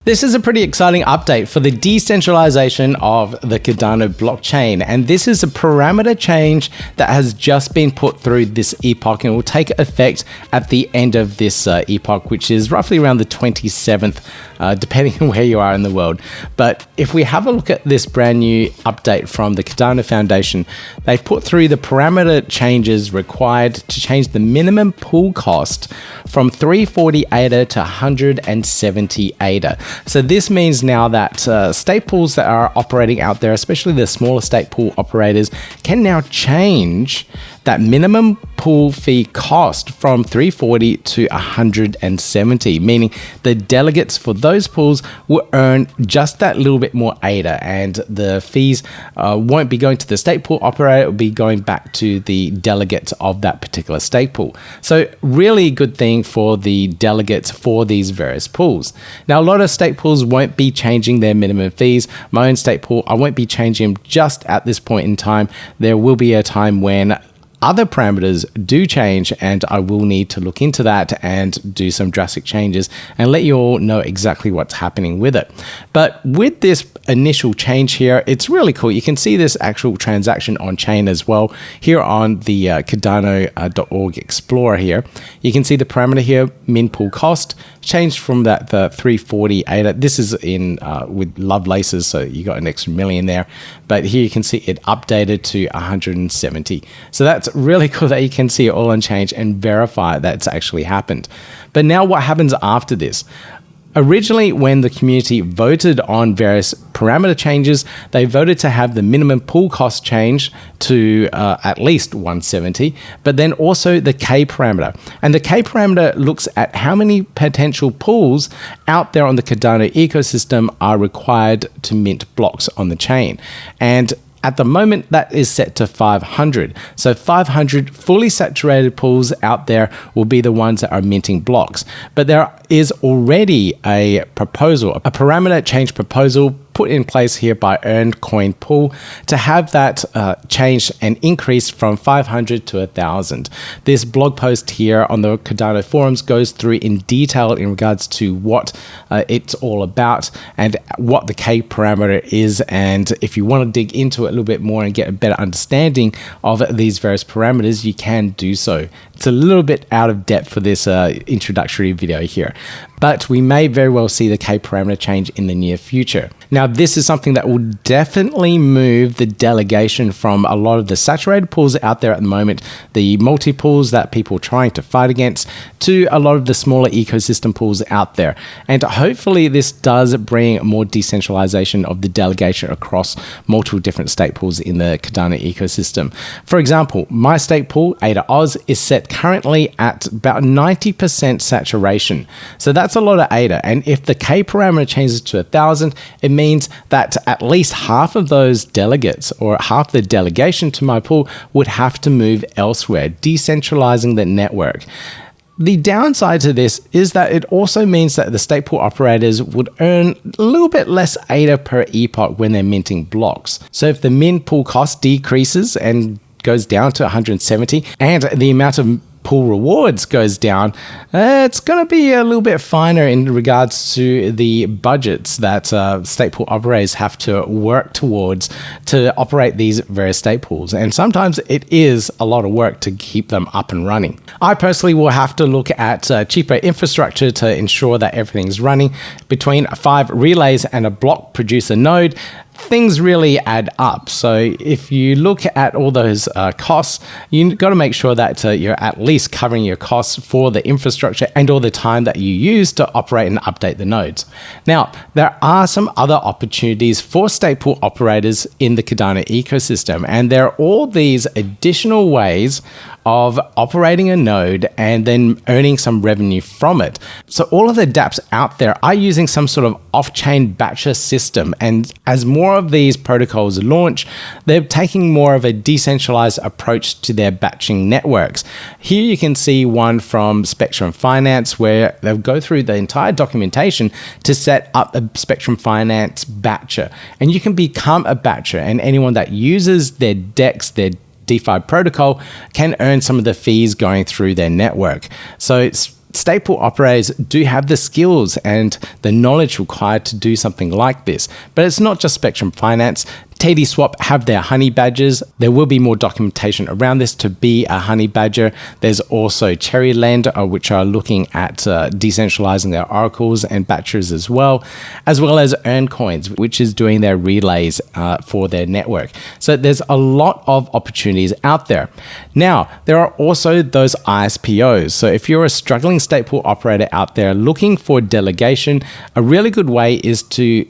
This is a pretty exciting update for the decentralization of the Cardano blockchain, and this is a parameter change that has just been put through this epoch and will take effect at the end of this epoch, which is roughly around the 27th, depending on where you are in the world. But if we have a look at this brand new update from the Cardano Foundation, they put through the parameter changes required to change the minimum pool cost from 340 ADA to 170 ADA. So this means now that stake pools that are operating out there, especially the smaller stake pool operators, can now change that minimum pool fee cost from 340 to 170, meaning the delegates for those pools will earn just that little bit more ADA, and the fees won't be going to the stake pool operator, it will be going back to the delegates of that particular stake pool. So really good thing for the delegates for these various pools. Now, a lot of stake pools won't be changing their minimum fees. My own stake pool, I won't be changing them just at this point in time. There will be a time when other parameters do change, and I will need to look into that and do some drastic changes and let you all know exactly what's happening with it. But with this initial change here, it's really cool. You can see this actual transaction on chain as well here on the Cardano.org Explorer here. You can see the parameter here, min pool cost, changed from the 340 ADA. This is in with Lovelaces, so you got an extra million there. But here you can see it updated to 170. So that's really cool that you can see it all on change and verify that it's actually happened. But now what happens after this? Originally, when the community voted on various parameter changes, they voted to have the minimum pool cost change to at least 170, but then also the K parameter. And the K parameter looks at how many potential pools out there on the Cardano ecosystem are required to mint blocks on the chain. And at the moment, that is set to 500. So 500 fully saturated pools out there will be the ones that are minting blocks. But there is already a proposal, a parameter change proposal put in place here by Earned Coin Pool to have that changed and increased from 500 to 1,000. This blog post here on the Cardano forums goes through in detail in regards to what it's all about and what the K parameter is. And if you want to dig into it a little bit more and get a better understanding of these various parameters, you can do so. It's a little bit out of depth for this introductory video here, but we may very well see the K parameter change in the near future. Now, this is something that will definitely move the delegation from a lot of the saturated pools out there at the moment, the multi-pools that people are trying to fight against, to a lot of the smaller ecosystem pools out there. And hopefully this does bring more decentralization of the delegation across multiple different stake pools in the Cardano ecosystem. For example, my stake pool, ADA Oz, is set currently at about 90% saturation. So that's a lot of ADA. And if the K parameter changes to 1,000, it means that at least half of those delegates or half the delegation to my pool would have to move elsewhere, decentralizing the network. The downside to this is that it also means that the stake pool operators would earn a little bit less ADA per epoch when they're minting blocks. So if the min pool cost decreases and goes down to 170 and the amount of pool rewards goes down, it's going to be a little bit finer in regards to the budgets that stake pool operators have to work towards to operate these various stake pools. And sometimes it is a lot of work to keep them up and running. I personally will have to look at cheaper infrastructure to ensure that everything's running. Between 5 relays and a block producer node, things really add up. So if you look at all those costs, you've got to make sure that you're at least covering your costs for the infrastructure and all the time that you use to operate and update the nodes. Now, there are some other opportunities for stake pool operators in the Cardano ecosystem, and there are all these additional ways of operating a node and then earning some revenue from it. So all of the dApps out there are using some sort of off-chain batcher system, and as more of these protocols launch, they're taking more of a decentralized approach to their batching networks. Here you can see one from Spectrum Finance where they'll go through the entire documentation to set up a Spectrum Finance batcher, and you can become a batcher, and anyone that uses their DEX, their DeFi protocol, can earn some of the fees going through their network. So it's stake pool operators do have the skills and the knowledge required to do something like this. But it's not just Spectrum Finance. TD Swap have their honey badgers. There will be more documentation around this to be a honey badger. There's also Cherryland, which are looking at decentralizing their oracles and badgers as well as Earncoins, which is doing their relays for their network. So there's a lot of opportunities out there. Now, there are also those ISPOs. So if you're a struggling stake pool operator out there looking for delegation, a really good way is to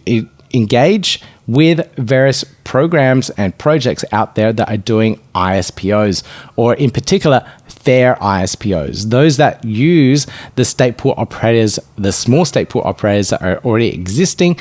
engage with various programs and projects out there that are doing ISPOs, or in particular, fair ISPOs, those that use the stake pool operators, the small stake pool operators that are already existing,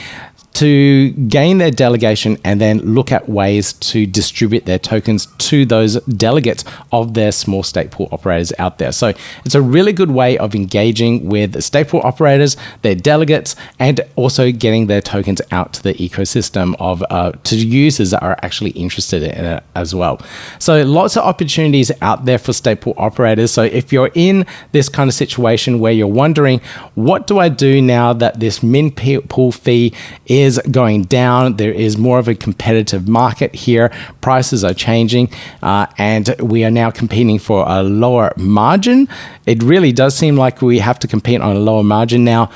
to gain their delegation and then look at ways to distribute their tokens to those delegates of their small stake pool operators out there. So it's a really good way of engaging with the stake pool operators, their delegates, and also getting their tokens out to the ecosystem of to users that are actually interested in it as well. So lots of opportunities out there for stake pool operators. So if you're in this kind of situation where you're wondering, what do I do now that this min pool fee is going down, there is more of a competitive market here, prices are changing, and we are now competing for a lower margin. It really does seem like we have to compete on a lower margin now.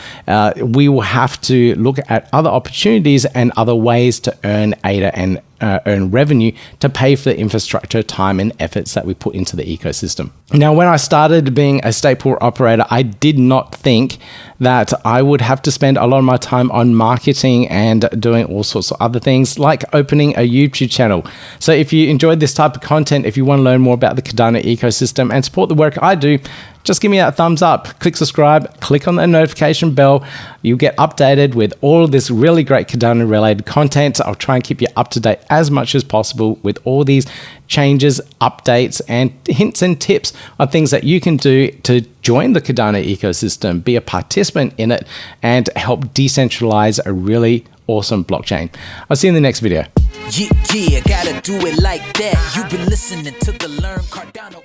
We will have to look at other opportunities and other ways to earn ADA and earn revenue to pay for the infrastructure, time, and efforts that we put into the ecosystem. Now, when I started being a stake pool operator, I did not think that I would have to spend a lot of my time on marketing and doing all sorts of other things like opening a YouTube channel. So if you enjoyed this type of content, if you want to learn more about the Cardano ecosystem and support the work I do, just give me that thumbs up, click subscribe, click on the notification bell. You'll get updated with all of this really great Cardano related content. I'll try and keep you up to date as much as possible with all these changes, updates, and hints and tips on things that you can do to join the Cardano ecosystem, be a participant in it, and help decentralize a really awesome blockchain. I'll see you in the next video. Yeah, gotta do it like that. You've been listening to the Learn Cardano.